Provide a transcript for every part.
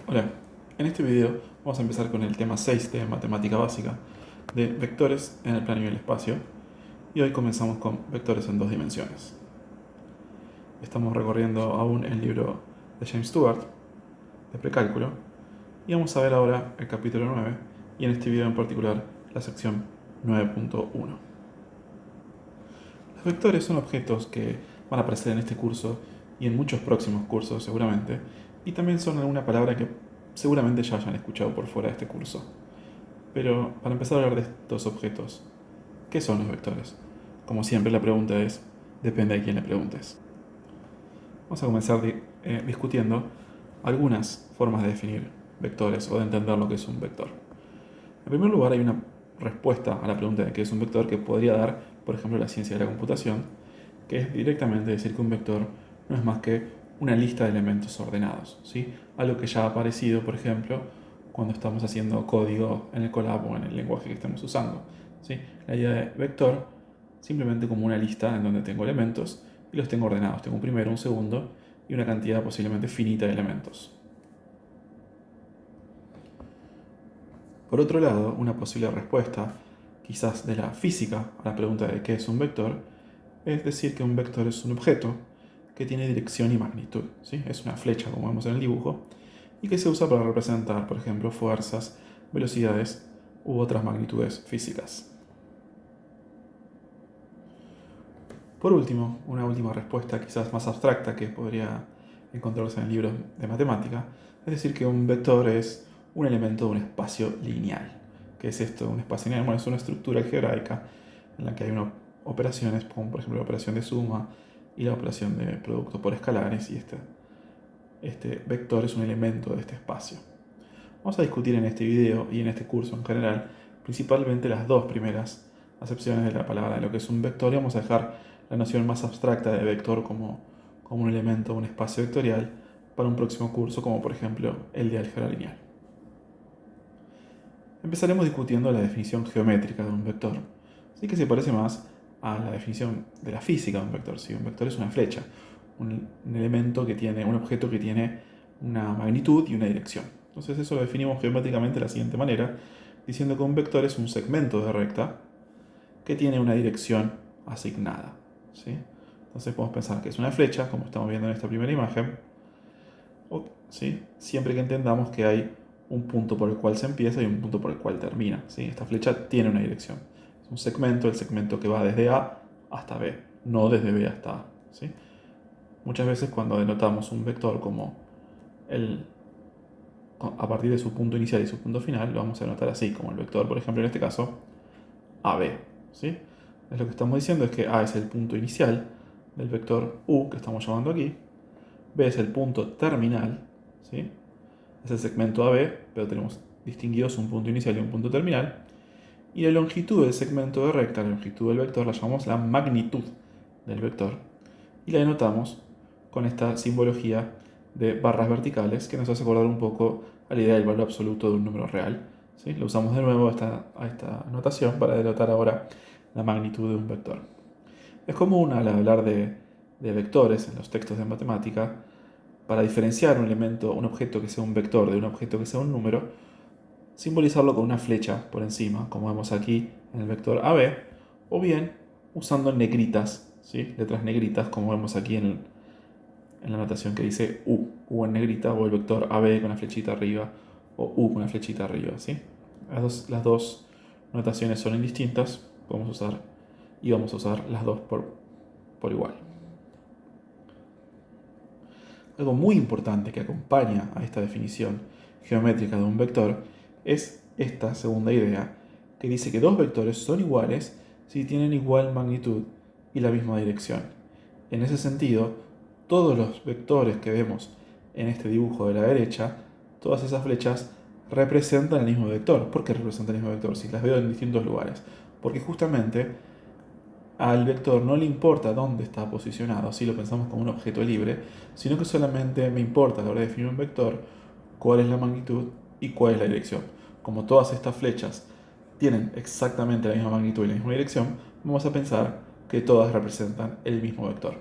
Hola, en este video vamos a empezar con el tema 6 de matemática básica de vectores en el plano y el espacio, y hoy comenzamos con vectores en dos dimensiones. Estamos recorriendo aún el libro de James Stewart de precálculo y vamos a ver ahora el capítulo 9 y en este video en particular la sección 9.1. Los vectores son objetos que van a aparecer en este curso y en muchos próximos cursos seguramente, y también son alguna palabra que seguramente ya hayan escuchado por fuera de este curso. Pero para empezar a hablar de estos objetos, ¿qué son los vectores? Como siempre la pregunta es, depende de quién le preguntes. Vamos a comenzar discutiendo algunas formas de definir vectores o de entender lo que es un vector. En primer lugar, hay una respuesta a la pregunta de qué es un vector que podría dar, por ejemplo, la ciencia de la computación, que es directamente decir que un vector no es más que una lista de elementos ordenados, ¿sí? Algo que ya ha aparecido, por ejemplo, cuando estamos haciendo código en el Colab o en el lenguaje que estemos usando, ¿sí? La idea de vector simplemente como una lista en donde tengo elementos y los tengo ordenados. Tengo un primero, un segundo y una cantidad posiblemente finita de elementos. Por otro lado, una posible respuesta, quizás de la física, a la pregunta de qué es un vector, es decir que un vector es un objeto que tiene dirección y magnitud, ¿sí? Es una flecha, como vemos en el dibujo, y que se usa para representar, por ejemplo, fuerzas, velocidades u otras magnitudes físicas. Por último, una última respuesta quizás más abstracta que podría encontrarse en libros de matemática, es decir que un vector es un elemento de un espacio lineal. ¿Qué es esto? Un espacio lineal, bueno, es una estructura algebraica en la que hay operaciones como por ejemplo la operación de suma y la operación de producto por escalares, y este vector es un elemento de este espacio. Vamos a discutir en este video y en este curso en general principalmente las dos primeras acepciones de la palabra de lo que es un vector, y vamos a dejar la noción más abstracta de vector como un elemento, un espacio vectorial, para un próximo curso, como por ejemplo el de álgebra lineal. Empezaremos discutiendo la definición geométrica de un vector, así que se parece más a la definición de la física de un vector. Si un vector es una flecha, un elemento que tiene, un objeto que tiene una magnitud y una dirección. Entonces eso lo definimos geométricamente de la siguiente manera, diciendo que un vector es un segmento de recta que tiene una dirección asignada, ¿sí? Entonces podemos pensar que es una flecha, como estamos viendo en esta primera imagen, ¿sí? Siempre que entendamos que hay un punto por el cual se empieza y un punto por el cual termina, ¿sí? Esta flecha tiene una dirección. Es un segmento, el segmento que va desde A hasta B, no desde B hasta A, ¿sí? Muchas veces cuando denotamos un vector como a partir de su punto inicial y su punto final, lo vamos a denotar así, como el vector, por ejemplo, en este caso, AB, ¿sí? Es lo que estamos diciendo es que A es el punto inicial del vector U que estamos llamando aquí, B es el punto terminal, ¿sí? Es el segmento AB, pero tenemos distinguidos un punto inicial y un punto terminal. Y la longitud del segmento de recta, la longitud del vector, la llamamos la magnitud del vector. Y la denotamos con esta simbología de barras verticales que nos hace acordar un poco a la idea del valor absoluto de un número real. ¿Sí? Lo usamos de nuevo a esta notación para denotar ahora la magnitud de un vector. Es común al hablar de vectores en los textos de matemática, para diferenciar un elemento, un objeto que sea un vector de un objeto que sea un número, simbolizarlo con una flecha por encima, como vemos aquí en el vector AB, o bien usando negritas, ¿sí? Letras negritas, como vemos aquí en la notación que dice U en negrita, o el vector AB con la flechita arriba, o U con la flechita arriba, ¿sí? Las dos notaciones son indistintas, podemos usar y vamos a usar las dos por igual. Algo muy importante que acompaña a esta definición geométrica de un vector es esta segunda idea, que dice que dos vectores son iguales si tienen igual magnitud y la misma dirección. En ese sentido, todos los vectores que vemos en este dibujo de la derecha, todas esas flechas representan el mismo vector. ¿Por qué representan el mismo vector? Si las veo en distintos lugares. Porque justamente al vector no le importa dónde está posicionado, si lo pensamos como un objeto libre, sino que solamente me importa a la hora de definir un vector cuál es la magnitud y cuál es la dirección. Como todas estas flechas tienen exactamente la misma magnitud y la misma dirección, vamos a pensar que todas representan el mismo vector.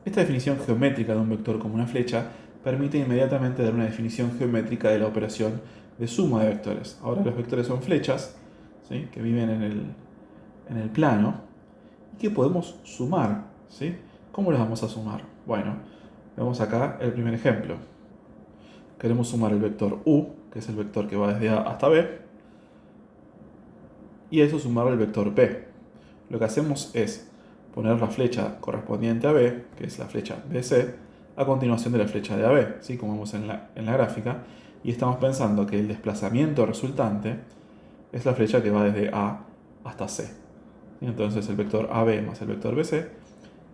Esta definición geométrica de un vector como una flecha permite inmediatamente dar una definición geométrica de la operación de suma de vectores. Ahora los vectores son flechas, ¿sí?, que viven en el plano y que podemos sumar, ¿sí? ¿Cómo las vamos a sumar? Bueno, vemos acá el primer ejemplo. Queremos sumar el vector u, que es el vector que va desde A hasta B, y a eso sumarle el vector b. Lo que hacemos es poner la flecha correspondiente a B, que es la flecha BC, a continuación de la flecha de AB, ¿sí?, como vemos en la gráfica, y estamos pensando que el desplazamiento resultante es la flecha que va desde A hasta C. Y entonces el vector AB más el vector BC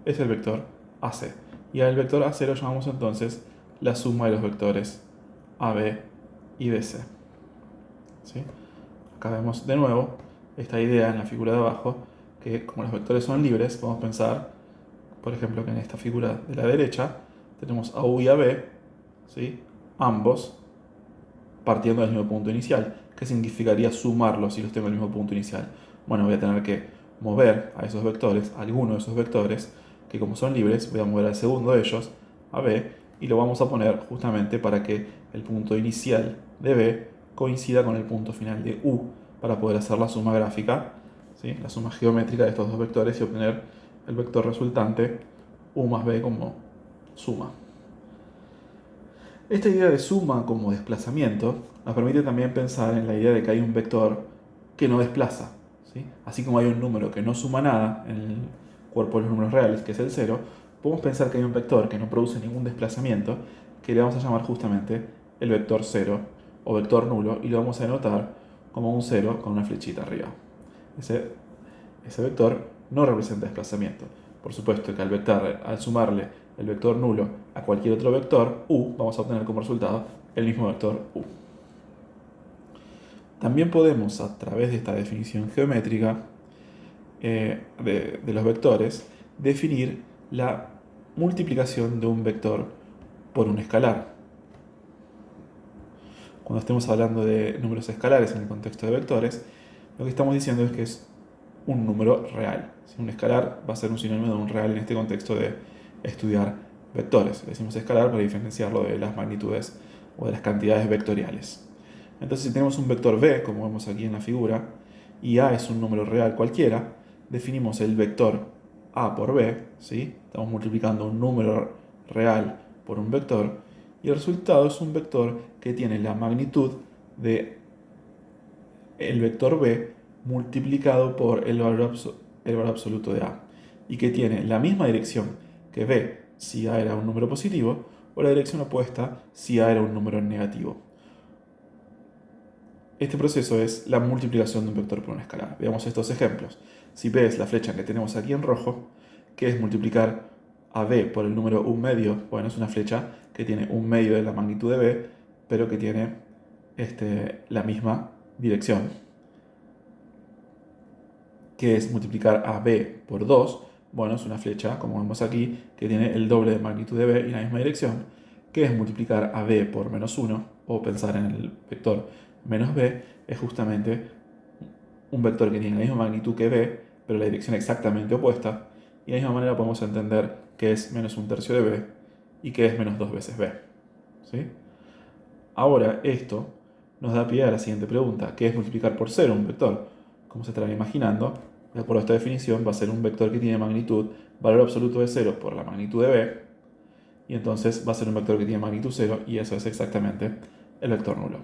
es el vector AC. Y al vector AC lo llamamos entonces la suma de los vectores AB y BC. ¿Sí? Acá vemos de nuevo esta idea en la figura de abajo, que como los vectores son libres, podemos pensar, por ejemplo, que en esta figura de la derecha tenemos a U y a B, ¿sí?, ambos partiendo del mismo punto inicial. ¿Qué significaría sumarlos si los tengo en el mismo punto inicial? Bueno, voy a tener que mover a esos vectores, a alguno de esos vectores, que como son libres, voy a mover al segundo de ellos, a B, y lo vamos a poner justamente para que el punto inicial de B coincida con el punto final de U, para poder hacer la suma gráfica, ¿sí?, la suma geométrica de estos dos vectores y obtener el vector resultante U más B como suma. Esta idea de suma como desplazamiento nos permite también pensar en la idea de que hay un vector que no desplaza, ¿sí? Así como hay un número que no suma nada en el cuerpo de los números reales, que es el 0, podemos pensar que hay un vector que no produce ningún desplazamiento, que le vamos a llamar justamente el vector 0 o vector nulo, y lo vamos a denotar como un 0 con una flechita arriba. Ese vector no representa desplazamiento. Por supuesto que al sumarle el vector nulo a cualquier otro vector, u, vamos a obtener como resultado el mismo vector u. También podemos, a través de esta definición geométrica de los vectores, definir la multiplicación de un vector por un escalar. Cuando estemos hablando de números escalares en el contexto de vectores, lo que estamos diciendo es que es un número real. Un escalar va a ser un sinónimo de un real en este contexto de estudiar vectores. Le decimos escalar para diferenciarlo de las magnitudes o de las cantidades vectoriales. Entonces, si tenemos un vector b, como vemos aquí en la figura, y a es un número real cualquiera, definimos el vector a por b, ¿sí? Estamos multiplicando un número real por un vector, y el resultado es un vector que tiene la magnitud de el vector b multiplicado por el valor absoluto de a, y que tiene la misma dirección que b si a era un número positivo, o la dirección opuesta si a era un número negativo. Este proceso es la multiplicación de un vector por un escalar. Veamos estos ejemplos. Si b es la flecha que tenemos aquí en rojo, que es multiplicar a b por el número 1 medio, bueno, es una flecha que tiene 1 medio de la magnitud de b, pero que tiene la misma dirección, que es multiplicar a b por 2, bueno, es una flecha, como vemos aquí, que tiene el doble de magnitud de b y la misma dirección, que es multiplicar a b por menos 1, o pensar en el vector menos b, es justamente un vector que tiene la misma magnitud que b, pero la dirección exactamente opuesta, y de la misma manera podemos entender que es menos 1/3 de b y que es menos 2 veces b. ¿Sí? Ahora, esto nos da pie a la siguiente pregunta, ¿qué es multiplicar por 0 un vector? Como se estarán imaginando, de acuerdo a esta definición, va a ser un vector que tiene magnitud, valor absoluto de 0 por la magnitud de b, y entonces va a ser un vector que tiene magnitud 0, y eso es exactamente el vector nulo.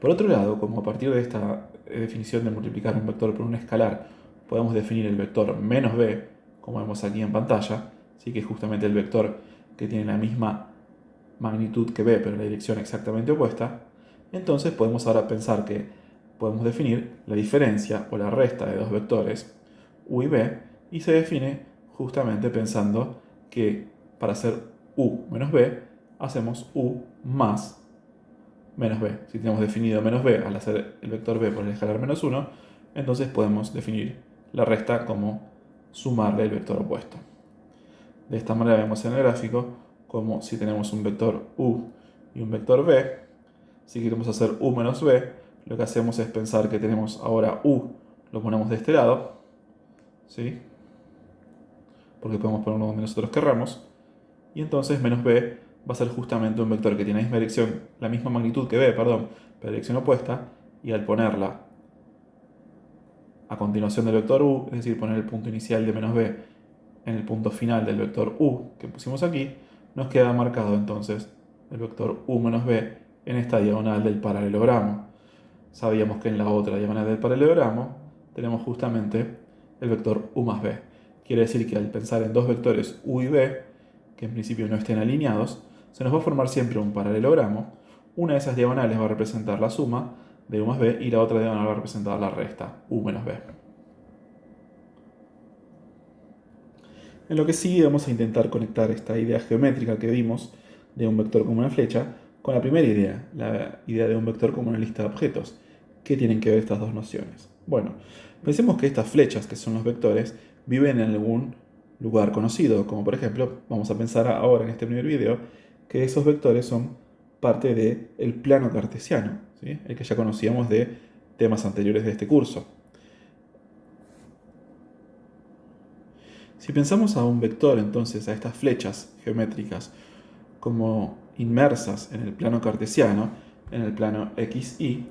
Por otro lado, como a partir de esta definición de multiplicar un vector por un escalar, podemos definir el vector menos b, como vemos aquí en pantalla, ¿sí?, que es justamente el vector que tiene la misma magnitud que b, pero en la dirección exactamente opuesta, entonces podemos ahora pensar que podemos definir la diferencia o la resta de dos vectores, u y b, y se define justamente pensando que para hacer u menos b, hacemos u más menos b. Si tenemos definido menos b al hacer el vector b por el escalar menos 1, entonces podemos definir la resta como sumarle el vector opuesto. De esta manera vemos en el gráfico como si tenemos un vector u y un vector b, si queremos hacer u menos b, lo que hacemos es pensar que tenemos ahora u, lo ponemos de este lado, ¿sí?, porque podemos ponerlo donde nosotros querramos, y entonces menos b va a ser justamente un vector que tiene la misma dirección, la misma magnitud que b, perdón, pero dirección opuesta, y al ponerla a continuación del vector u, es decir, poner el punto inicial de menos b en el punto final del vector u que pusimos aquí, nos queda marcado entonces el vector u menos b en esta diagonal del paralelogramo. Sabíamos que en la otra diagonal del paralelogramo tenemos justamente el vector u más b. Quiere decir que al pensar en dos vectores u y b, que en principio no estén alineados, se nos va a formar siempre un paralelogramo. Una de esas diagonales va a representar la suma de u más b y la otra diagonal va a representar la resta, u menos b. En lo que sigue vamos a intentar conectar esta idea geométrica que vimos de un vector como una flecha con la primera idea, la idea de un vector como una lista de objetos. ¿Qué tienen que ver estas dos nociones? Bueno, pensemos que estas flechas, que son los vectores, viven en algún lugar conocido, como por ejemplo, vamos a pensar ahora en este primer video, que esos vectores son parte del plano cartesiano, ¿sí? El que ya conocíamos de temas anteriores de este curso. Si pensamos a un vector, entonces a estas flechas geométricas como inmersas en el plano cartesiano, en el plano XY,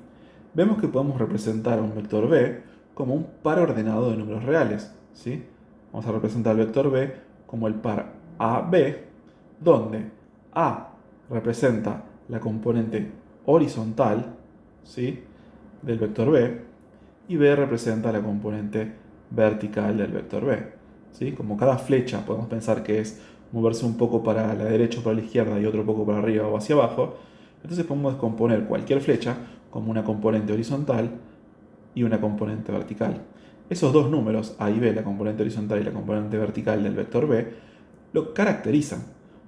vemos que podemos representar a un vector B como un par ordenado de números reales, ¿sí? Vamos a representar el vector B como el par AB, donde A representa la componente horizontal, ¿sí?, del vector B, y B representa la componente vertical del vector B. ¿Sí? Como cada flecha podemos pensar que es moverse un poco para la derecha o para la izquierda y otro poco para arriba o hacia abajo, entonces podemos descomponer cualquier flecha como una componente horizontal y una componente vertical. Esos dos números, A y B, la componente horizontal y la componente vertical del vector B, lo caracterizan,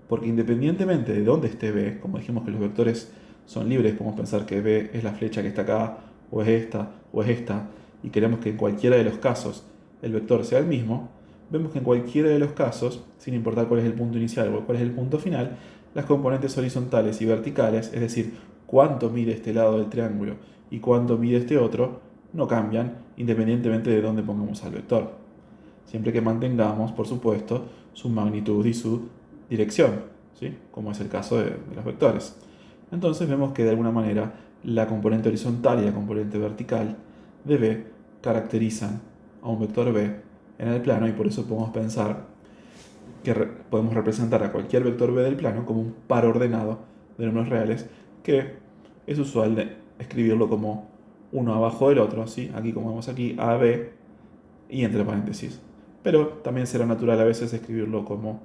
porque independientemente de dónde esté B, como dijimos que los vectores son libres, podemos pensar que B es la flecha que está acá, o es esta, y queremos que en cualquiera de los casos el vector sea el mismo, vemos que en cualquiera de los casos, sin importar cuál es el punto inicial o cuál es el punto final, las componentes horizontales y verticales, es decir, cuánto mide este lado del triángulo y cuánto mide este otro, no cambian independientemente de dónde pongamos al vector. Siempre que mantengamos, por supuesto, su magnitud y su dirección, ¿sí?, como es el caso de los vectores. Entonces vemos que de alguna manera la componente horizontal y la componente vertical de B caracterizan a un vector B en el plano, y por eso podemos pensar que podemos representar a cualquier vector B del plano como un par ordenado de números reales, que es usual escribirlo como uno abajo del otro, ¿sí? Aquí, como vemos aquí, A, B y entre paréntesis. Pero también será natural a veces escribirlo como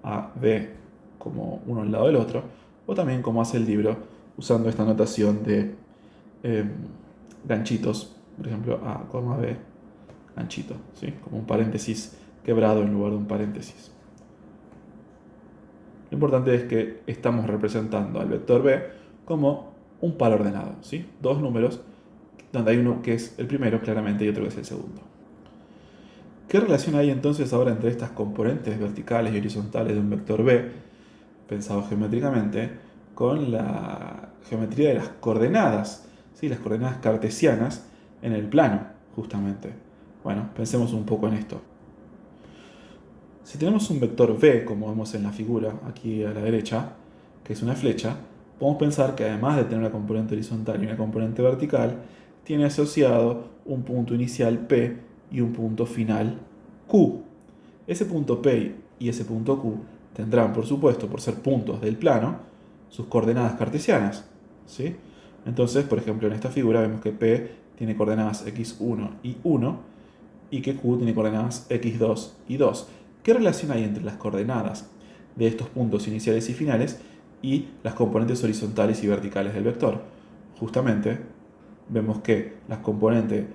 A, B, como uno al lado del otro, o también como hace el libro, usando esta notación de ganchitos, por ejemplo, A, B, ganchito, ¿sí?, como un paréntesis quebrado en lugar de un paréntesis. Lo importante es que estamos representando al vector B como un par ordenado, ¿sí?, dos números, donde hay uno que es el primero claramente y otro que es el segundo. ¿Qué relación hay entonces ahora entre estas componentes verticales y horizontales de un vector B, pensado geométricamente, con la geometría de las coordenadas, ¿sí?, las coordenadas cartesianas en el plano, justamente? Bueno, pensemos un poco en esto. Si tenemos un vector B, como vemos en la figura aquí a la derecha, que es una flecha, podemos pensar que además de tener una componente horizontal y una componente vertical, tiene asociado un punto inicial P y un punto final Q. Ese punto P y ese punto Q tendrán, por supuesto, por ser puntos del plano, sus coordenadas cartesianas, ¿sí? Entonces, por ejemplo, en esta figura vemos que P tiene coordenadas x1 y 1 y que Q tiene coordenadas x2 y 2. ¿Qué relación hay entre las coordenadas de estos puntos iniciales y finales y las componentes horizontales y verticales del vector? Justamente vemos que la componente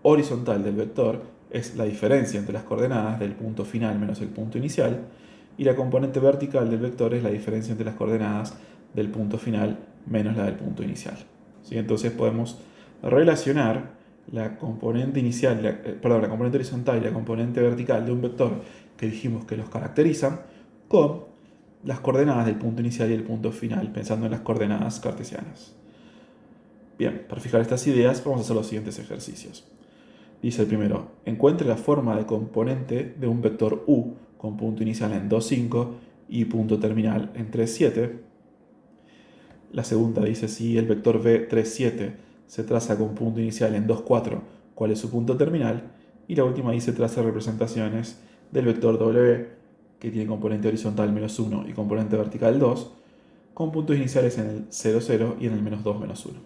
horizontal del vector es la diferencia entre las coordenadas del punto final menos el punto inicial, y la componente vertical del vector es la diferencia entre las coordenadas del punto final menos la del punto inicial. ¿Sí? Entonces podemos relacionar la componente inicial, la componente horizontal y la componente vertical de un vector que dijimos que los caracterizan con las coordenadas del punto inicial y el punto final, pensando en las coordenadas cartesianas. Bien, para fijar estas ideas vamos a hacer los siguientes ejercicios. Dice el primero: encuentre la forma de componente de un vector U con punto inicial en 2, 5 y punto terminal en 3, 7. La segunda dice si el vector v 3, 7 se traza con punto inicial en 2, 4, ¿cuál es su punto terminal? Y la última dice traza representaciones del vector w, que tiene componente horizontal menos 1 y componente vertical 2, con puntos iniciales en el 0, 0 y en el menos 2, menos 1.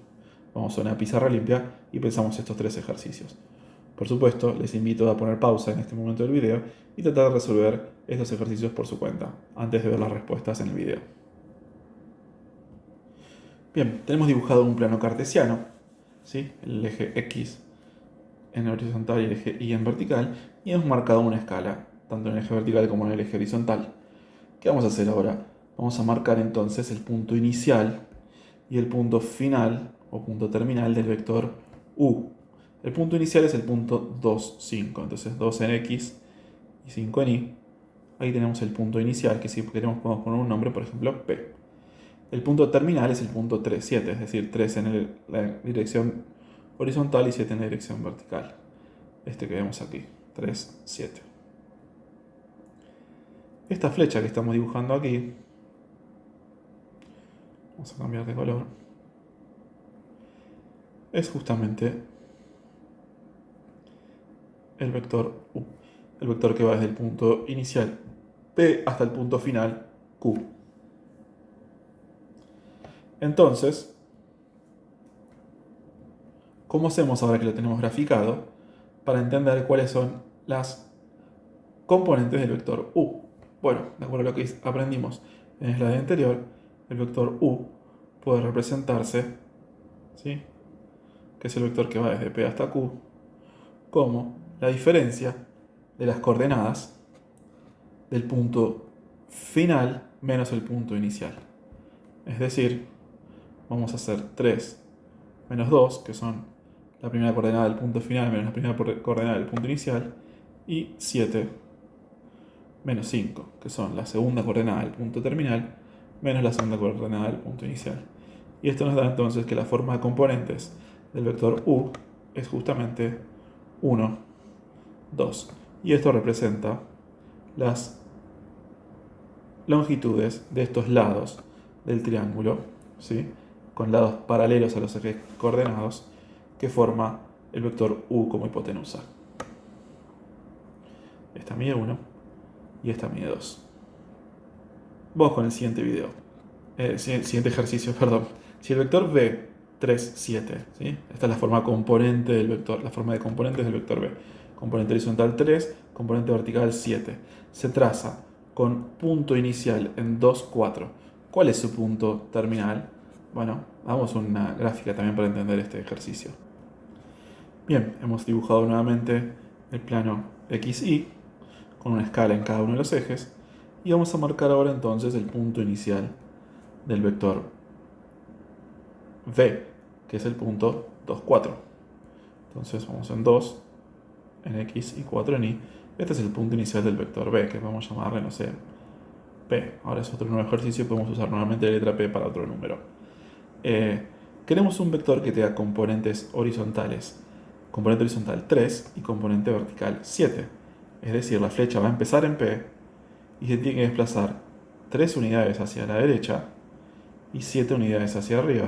Vamos a una pizarra limpia y pensamos estos tres ejercicios. Por supuesto, les invito a poner pausa en este momento del video y tratar de resolver estos ejercicios por su cuenta, antes de ver las respuestas en el video. Bien, tenemos dibujado un plano cartesiano, ¿sí? El eje X en horizontal y el eje Y en vertical, y hemos marcado una escala, tanto en el eje vertical como en el eje horizontal. ¿Qué vamos a hacer ahora? Vamos a marcar entonces el punto inicial y el punto final o punto terminal del vector U. El punto inicial es el punto 2, 5, entonces 2 en X y 5 en Y. Ahí tenemos el punto inicial, que si queremos podemos poner un nombre, por ejemplo, P. El punto terminal es el punto 3, 7, es decir, 3 en la dirección horizontal y 7 en la dirección vertical. Este que vemos aquí, 3, 7. Esta flecha que estamos dibujando aquí, vamos a cambiar de color, es justamente el vector U, el vector que va desde el punto inicial P hasta el punto final Q. Entonces, ¿cómo hacemos ahora que lo tenemos graficado para entender cuáles son las componentes del vector U? Bueno, de acuerdo a lo que aprendimos en el slide anterior, el vector U puede representarse, ¿sí?, que es el vector que va desde P hasta Q, como la diferencia de las coordenadas del punto final menos el punto inicial. Es decir, vamos a hacer 3 menos 2, que son la primera coordenada del punto final menos la primera coordenada del punto inicial, y 7 menos 5, que son la segunda coordenada del punto terminal menos la segunda coordenada del punto inicial. Y esto nos da entonces que la forma de componentes del vector U es justamente 1, 2. Y esto representa las longitudes de estos lados del triángulo, ¿sí?, con lados paralelos a los ejes coordenados, que forma el vector U como hipotenusa. Esta mide 1 y esta mide 2. Vamos con el siguiente video. Siguiente ejercicio, perdón. Si el vector v 3, 7, ¿sí?, esta es la forma componente del vector, la forma de componentes del vector v. Componente horizontal 3, componente vertical 7. Se traza con punto inicial en 2, 4. ¿Cuál es su punto terminal? Bueno, hagamos una gráfica también para entender este ejercicio. Bien, hemos dibujado nuevamente el plano XY con una escala en cada uno de los ejes y vamos a marcar ahora entonces el punto inicial del vector V, que es el punto 2, 4. Entonces vamos en 2 en X y 4 en Y. Este es el punto inicial del vector V, que vamos a llamarle, no sé, P. Ahora es otro nuevo ejercicio, podemos usar nuevamente la letra P para otro número. Queremos un vector que tenga componentes horizontales, componente horizontal 3 y componente vertical 7. Es decir, la flecha va a empezar en P y se tiene que desplazar 3 unidades hacia la derecha y 7 unidades hacia arriba.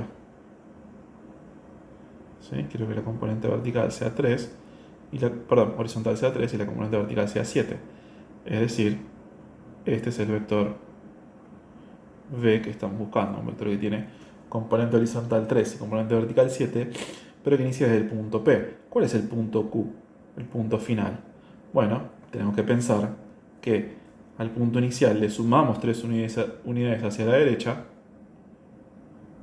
¿Sí? Quiero que la componente vertical sea 3, horizontal sea 3 y la componente vertical sea 7. Es decir, este es el vector V que estamos buscando, un vector que tiene componente horizontal 3 y componente vertical 7, pero que inicia desde el punto P. ¿Cuál es el punto Q? El punto final. Bueno, tenemos que pensar que al punto inicial le sumamos 3 unidades hacia la derecha,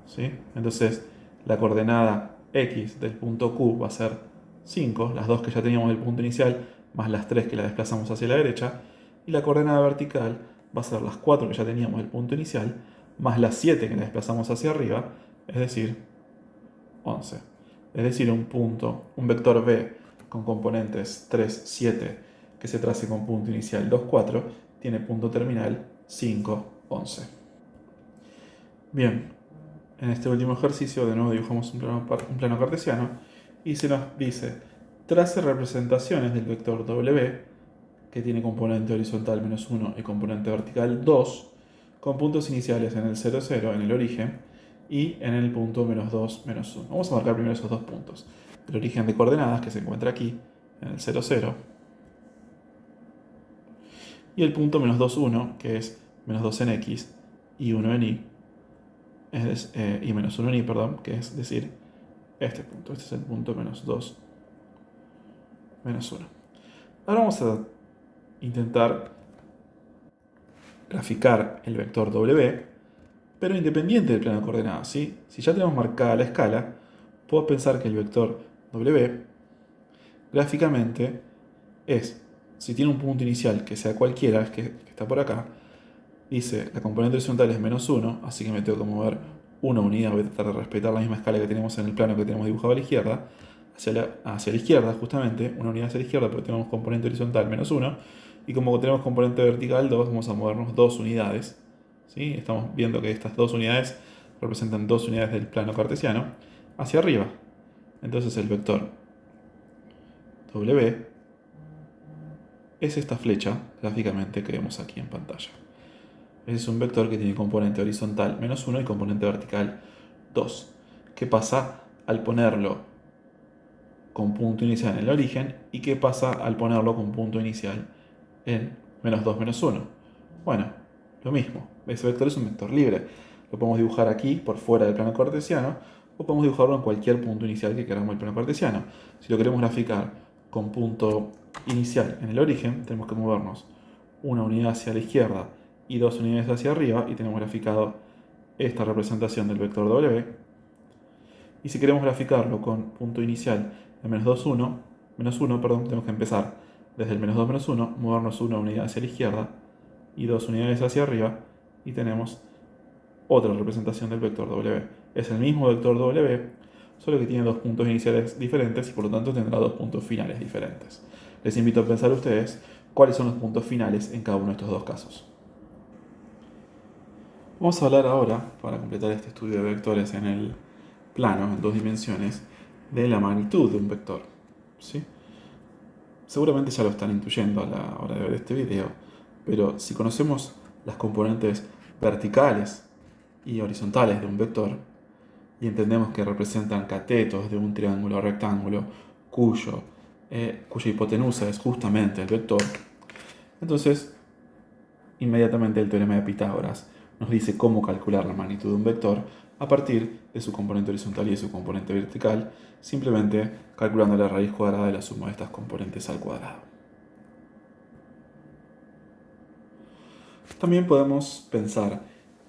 ¿sí? Entonces la coordenada X del punto Q va a ser 5, las dos que ya teníamos del punto inicial, más las 3 que la desplazamos hacia la derecha, y la coordenada vertical va a ser las 4 que ya teníamos del punto inicial, más las 7 que la desplazamos hacia arriba, es decir, 11. Es decir, un vector V con componentes 3, 7, que se trace con punto inicial 2, 4, tiene punto terminal 5, 11. Bien, en este último ejercicio de nuevo dibujamos un plano cartesiano y se nos dice, trace representaciones del vector W, que tiene componente horizontal menos 1 y componente vertical 2, con puntos iniciales en el 0, 0, en el origen, y en el punto menos 2, menos 1. Vamos a marcar primero esos dos puntos. El origen de coordenadas, que se encuentra aquí, en el 0, 0, y el punto menos 2, 1, que es menos 2 en x y 1 en y, y menos 1 en y, perdón, que es decir, este punto. Este es el punto menos 2, menos 1. Ahora vamos a intentar graficar el vector w, pero independiente del plano de coordenadas, ¿sí? Si ya tenemos marcada la escala, puedo pensar que el vector w gráficamente es, si tiene un punto inicial que sea cualquiera, que está por acá, dice la componente horizontal es menos 1, así que me tengo que mover una unidad, voy a tratar de respetar la misma escala que tenemos en el plano que tenemos dibujado a la izquierda, hacia la izquierda justamente, una unidad hacia la izquierda porque tenemos componente horizontal menos 1, y como tenemos componente vertical 2, vamos a movernos 2 unidades, ¿sí? Estamos viendo que estas 2 unidades representan 2 unidades del plano cartesiano hacia arriba. Entonces el vector W es esta flecha, gráficamente, que vemos aquí en pantalla. Es un vector que tiene componente horizontal menos 1 y componente vertical 2. ¿Qué pasa al ponerlo con punto inicial en el origen? ¿Y qué pasa al ponerlo con punto inicial en menos 2, menos 1? Bueno, lo mismo. Ese vector es un vector libre. Lo podemos dibujar aquí, por fuera del plano cartesiano, o podemos dibujarlo en cualquier punto inicial que queramos del plano cartesiano. Si lo queremos graficar con punto inicial en el origen, tenemos que movernos una unidad hacia la izquierda y 2 unidades hacia arriba, y tenemos graficado esta representación del vector W. Y si queremos graficarlo con punto inicial en menos 2, 1, menos 1, perdón, tenemos que empezar desde el menos 2, menos 1, movernos una unidad hacia la izquierda y 2 unidades hacia arriba, y tenemos otra representación del vector W. Es el mismo vector W, solo que tiene 2 puntos iniciales diferentes y por lo tanto tendrá 2 puntos finales diferentes. Les invito a pensar ustedes cuáles son los puntos finales en cada uno de estos dos casos. Vamos a hablar ahora, para completar este estudio de vectores en el plano, en 2 dimensiones, de la magnitud de un vector, ¿sí? Seguramente ya lo están intuyendo a la hora de ver este video, pero si conocemos las componentes verticales y horizontales de un vector, y entendemos que representan catetos de un triángulo rectángulo cuya hipotenusa es justamente el vector, entonces inmediatamente el teorema de Pitágoras nos dice cómo calcular la magnitud de un vector a partir de su componente horizontal y de su componente vertical, simplemente calculando la raíz cuadrada de la suma de estas componentes al cuadrado. También podemos pensar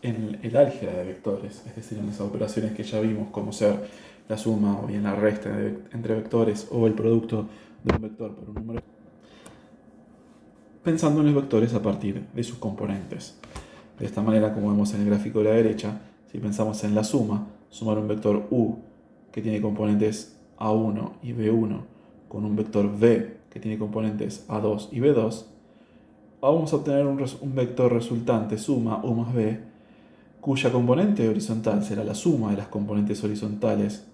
en el álgebra de vectores, es decir, en las operaciones que ya vimos, como ser la suma o bien la resta entre vectores o el producto de un vector por un número, pensando en los vectores a partir de sus componentes. De esta manera, como vemos en el gráfico de la derecha, si pensamos en la suma, sumar un vector u que tiene componentes a1 y b1 con un vector v que tiene componentes a2 y b2, vamos a obtener un vector resultante suma u más b, cuya componente horizontal será la suma de las componentes horizontales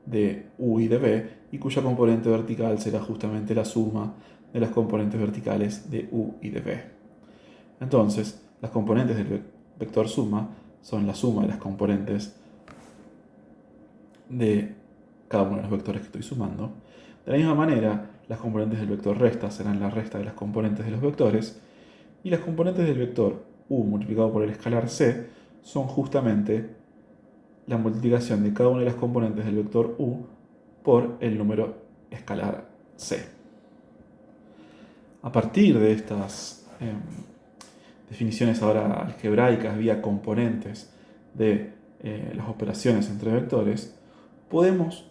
de u y de b, y cuya componente vertical será justamente la suma de las componentes verticales de u y de b. Entonces, las componentes del vector suma son la suma de las componentes de cada uno de los vectores que estoy sumando. De la misma manera, las componentes del vector resta serán la resta de las componentes de los vectores, y las componentes del vector u multiplicado por el escalar c son justamente la multiplicación de cada una de las componentes del vector u por el número escalar c. A partir de estas definiciones ahora algebraicas vía componentes de las operaciones entre vectores, podemos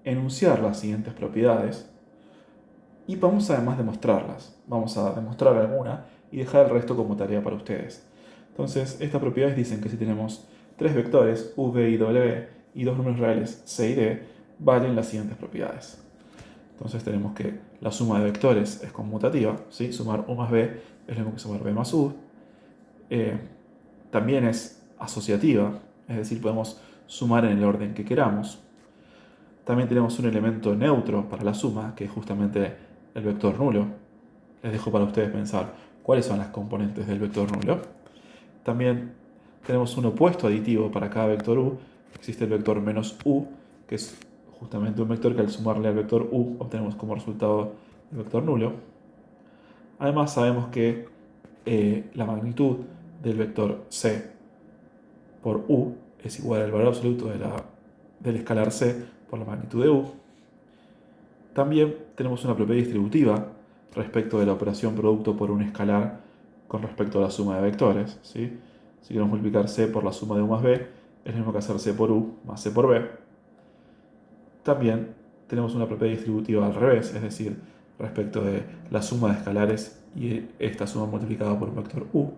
enunciar las siguientes propiedades y vamos además demostrarlas. Vamos a demostrar alguna y dejar el resto como tarea para ustedes. Entonces, estas propiedades dicen que si tenemos tres vectores, u, v y w, y dos números reales, c y d, valen las siguientes propiedades. Entonces tenemos que la suma de vectores es conmutativa, ¿sí? Sumar u más b es lo mismo que sumar b más u. También es asociativa, es decir, podemos sumar en el orden que queramos. También tenemos un elemento neutro para la suma, que es justamente el vector nulo. Les dejo para ustedes pensar cuáles son las componentes del vector nulo. También tenemos un opuesto aditivo para cada vector u. Existe el vector menos u, que es justamente un vector que al sumarle al vector u obtenemos como resultado el vector nulo. Además sabemos que la magnitud del vector c por u es igual al valor absoluto del escalar c por la magnitud de u. También tenemos una propiedad distributiva respecto de la operación producto por un escalar con respecto a la suma de vectores, ¿sí? Si queremos multiplicar c por la suma de u más b, es lo mismo que hacer c por u más c por b. También tenemos una propiedad distributiva al revés, es decir, respecto de la suma de escalares y esta suma multiplicada por un vector u.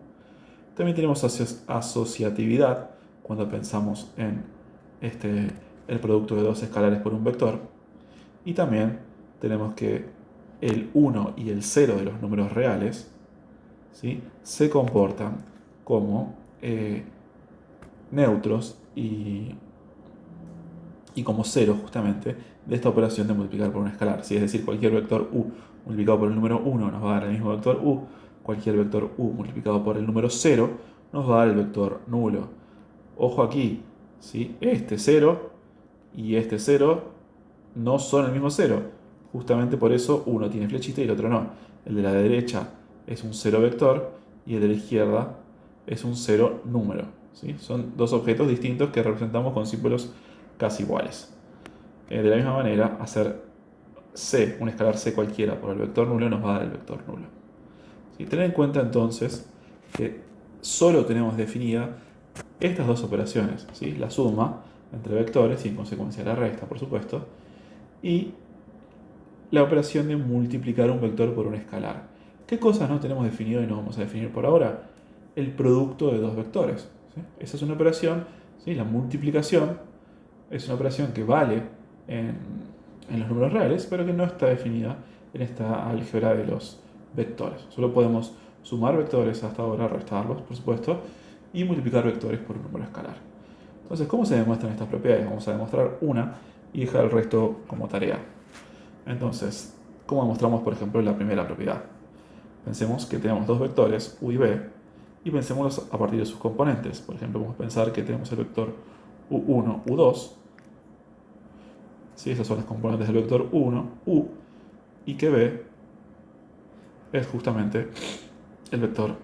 También tenemos asociatividad cuando pensamos en el producto de dos escalares por un vector. Y también tenemos que el 1 y el 0 de los números reales, ¿sí?, se comportan como neutros y como cero justamente de esta operación de multiplicar por un escalar. ¿Sí? Es decir, cualquier vector u multiplicado por el número 1 nos va a dar el mismo vector u, cualquier vector u multiplicado por el número 0 nos va a dar el vector nulo. Ojo aquí, ¿sí?, este 0 y este 0 no son el mismo 0. Justamente por eso uno tiene flechita y el otro no. El de la derecha es un 0 vector y el de la izquierda es un 0 número. ¿Sí? Son dos objetos distintos que representamos con símbolos casi iguales. De la misma manera, hacer c, un escalar c cualquiera por el vector nulo nos va a dar el vector nulo. ¿Sí? Ten en cuenta entonces que solo tenemos definida estas dos operaciones, ¿sí?, la suma entre vectores y en consecuencia la resta, por supuesto, y la operación de multiplicar un vector por un escalar. ¿Qué cosas no tenemos definido y no vamos a definir por ahora? El producto de dos vectores. ¿Sí? Esa es una operación, ¿sí?, la multiplicación es una operación que vale en los números reales, pero que no está definida en esta álgebra de los vectores. Solo podemos sumar vectores hasta ahora, restarlos, por supuesto, y multiplicar vectores por un número escalar. Entonces, ¿cómo se demuestran estas propiedades? Vamos a demostrar una y dejar el resto como tarea. Entonces, ¿cómo demostramos, por ejemplo, la primera propiedad? Pensemos que tenemos dos vectores, u y b, y pensémoslos a partir de sus componentes. Por ejemplo, vamos a pensar que tenemos el vector u1, u2. ¿Sí? Esas son las componentes del vector 1, u, y que b es justamente el vector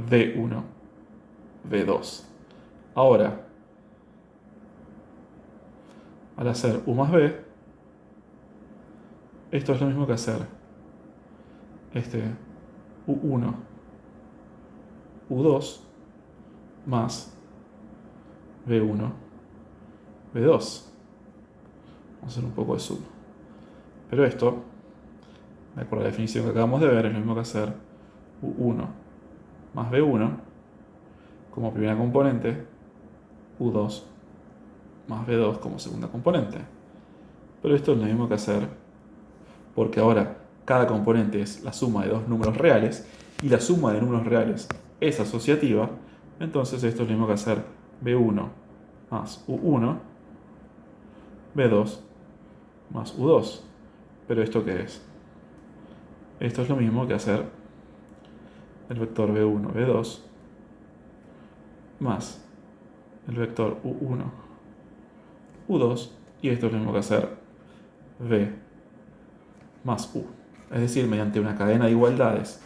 v1, v2. Ahora, al hacer u más b, esto es lo mismo que hacer este u1, u2 más v1, v2. Vamos a hacer un poco de zoom. Pero esto, de acuerdo a la definición que acabamos de ver, es lo mismo que hacer u1 más v1 como primera componente, u2 más v2 como segunda componente. Pero esto es lo mismo que hacer porque ahora cada componente es la suma de dos números reales y la suma de números reales es asociativa. Entonces esto es lo mismo que hacer v1 más u1, v2 más u2. ¿Pero esto qué es? Esto es lo mismo que hacer el vector v1, v2 más el vector u1, u2, y esto es lo mismo que hacer v más u. Es decir, mediante una cadena de igualdades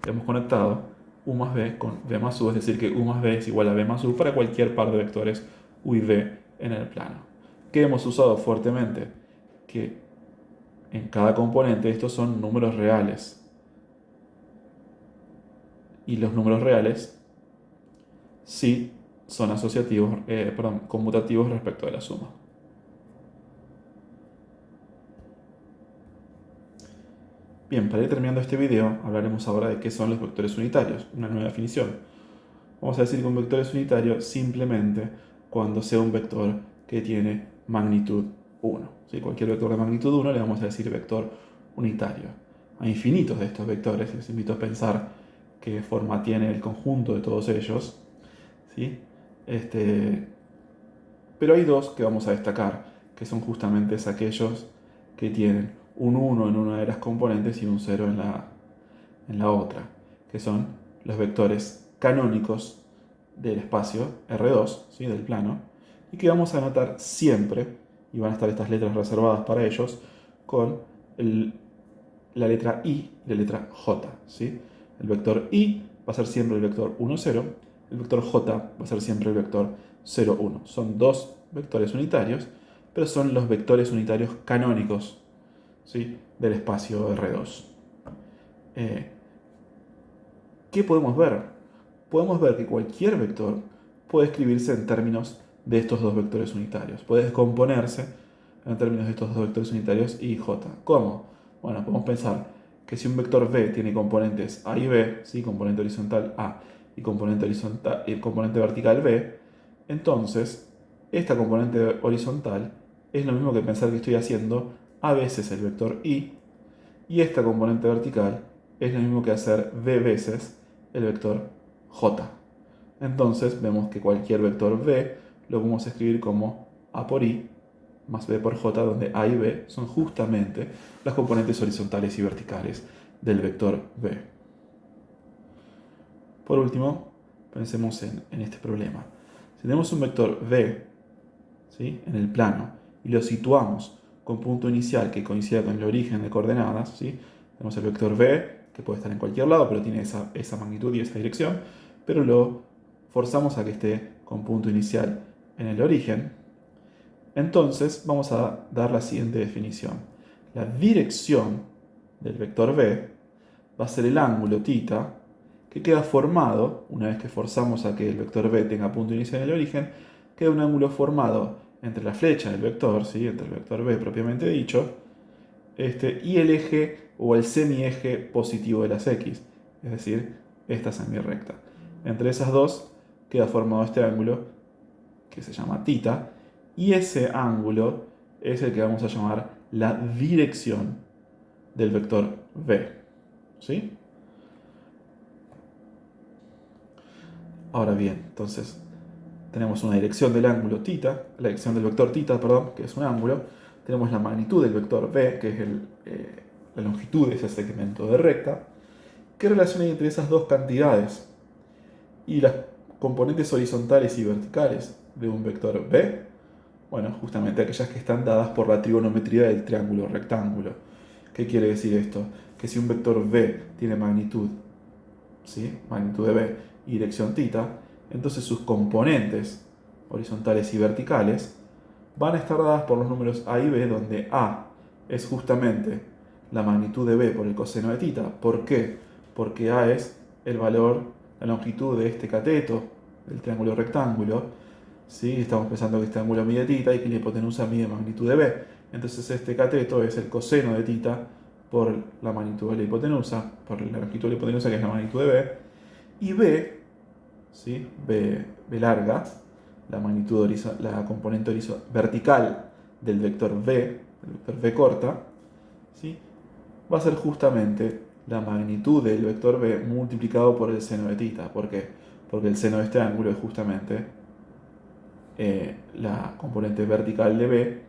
hemos conectado u más b con v más u, es decir, que u más b es igual a v más u para cualquier par de vectores u y v en el plano. ¿Qué hemos usado fuertemente? Que en cada componente estos son números reales. Y los números reales sí son asociativos, conmutativos respecto de la suma. Bien, para ir terminando este video, hablaremos ahora de qué son los vectores unitarios, una nueva definición. Vamos a decir que un vector es unitario simplemente cuando sea un vector que tiene magnitud 1. ¿Sí? Cualquier vector de magnitud 1 le vamos a decir vector unitario. Hay infinitos de estos vectores, les invito a pensar qué forma tiene el conjunto de todos ellos. ¿Sí? Pero hay dos que vamos a destacar, que son justamente aquellos que tienen un 1 en una de las componentes y un 0 en la otra, que son los vectores canónicos del espacio R2, ¿sí? Del plano, y que vamos a anotar siempre, y van a estar estas letras reservadas para ellos, con la letra I y la letra J. ¿Sí? El vector I va a ser siempre el vector 1, 0, el vector J va a ser siempre el vector 0, 1. Son dos vectores unitarios, pero son los vectores unitarios canónicos, ¿sí? Del espacio R2. ¿Qué podemos ver? Podemos ver que cualquier vector puede escribirse en términos de estos dos vectores unitarios. Puede descomponerse en términos de estos dos vectores unitarios I y J. ¿Cómo? Bueno, podemos pensar que si un vector V tiene componentes A y B, ¿sí? Componente horizontal A y componente vertical B, entonces esta componente horizontal es lo mismo que pensar que estoy haciendo A veces el vector I, y esta componente vertical es lo mismo que hacer V veces el vector J. Entonces vemos que cualquier vector V lo podemos escribir como A por I más B por J, donde A y B son justamente las componentes horizontales y verticales del vector V. Por último, pensemos en este problema. Si tenemos un vector V, ¿sí? En el plano y lo situamos con punto inicial que coincida con el origen de coordenadas, ¿sí? Tenemos el vector V, que puede estar en cualquier lado, pero tiene esa magnitud y esa dirección, pero lo forzamos a que esté con punto inicial en el origen. Entonces vamos a dar la siguiente definición. La dirección del vector V va a ser el ángulo θ, que queda formado, una vez que forzamos a que el vector V tenga punto inicial en el origen, queda un ángulo formado entre la flecha del vector, ¿sí? Entre el vector V propiamente dicho, y el eje o el semieje positivo de las X, es decir, esta semirrecta. Entre esas dos queda formado este ángulo que se llama θ, y ese ángulo es el que vamos a llamar la dirección del vector V. ¿Sí? Ahora bien, entonces tenemos una dirección del ángulo θ, la dirección del vector θ, perdón, que es un ángulo. Tenemos la magnitud del vector V, que es la longitud de ese segmento de recta. ¿Qué relación hay entre esas dos cantidades? Y las componentes horizontales y verticales de un vector V, bueno, justamente aquellas que están dadas por la trigonometría del triángulo rectángulo. ¿Qué quiere decir esto? Que si un vector V tiene magnitud, ¿sí? Magnitud de V y dirección θ, entonces sus componentes horizontales y verticales van a estar dadas por los números A y B, donde A es justamente la magnitud de B por el coseno de θ. ¿Por qué? Porque A es el valor, la longitud de este cateto del triángulo rectángulo. ¿Sí? Estamos pensando que este ángulo mide θ y que la hipotenusa mide magnitud de B. Entonces este cateto es el coseno de θ por la magnitud de la hipotenusa, por la longitud de la hipotenusa, que es la magnitud de B. Y B, ¿sí? B larga, la magnitud la componente vertical del vector V, el vector V corta, ¿sí? Va a ser justamente la magnitud del vector V multiplicado por el seno de θ. ¿Por qué? Porque el seno de este ángulo es justamente la componente vertical de B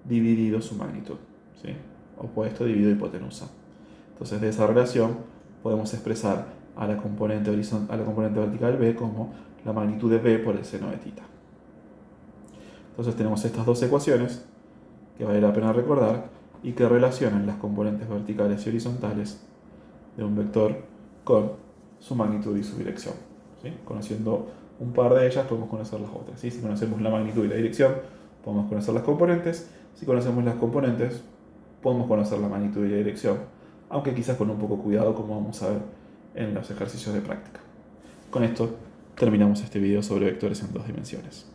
dividido su magnitud, ¿sí? Opuesto dividido hipotenusa. Entonces de esa relación podemos expresar a la componente vertical B como la magnitud de B por el seno de θ. Entonces tenemos estas dos ecuaciones que vale la pena recordar y que relacionan las componentes verticales y horizontales de un vector con su magnitud y su dirección, ¿sí? Conociendo un par de ellas podemos conocer las otras, ¿sí? Si conocemos la magnitud y la dirección podemos conocer las componentes. Si conocemos las componentes podemos conocer la magnitud y la dirección, aunque quizás con un poco cuidado, como vamos a ver en los ejercicios de práctica. Con esto terminamos este video sobre vectores en dos dimensiones.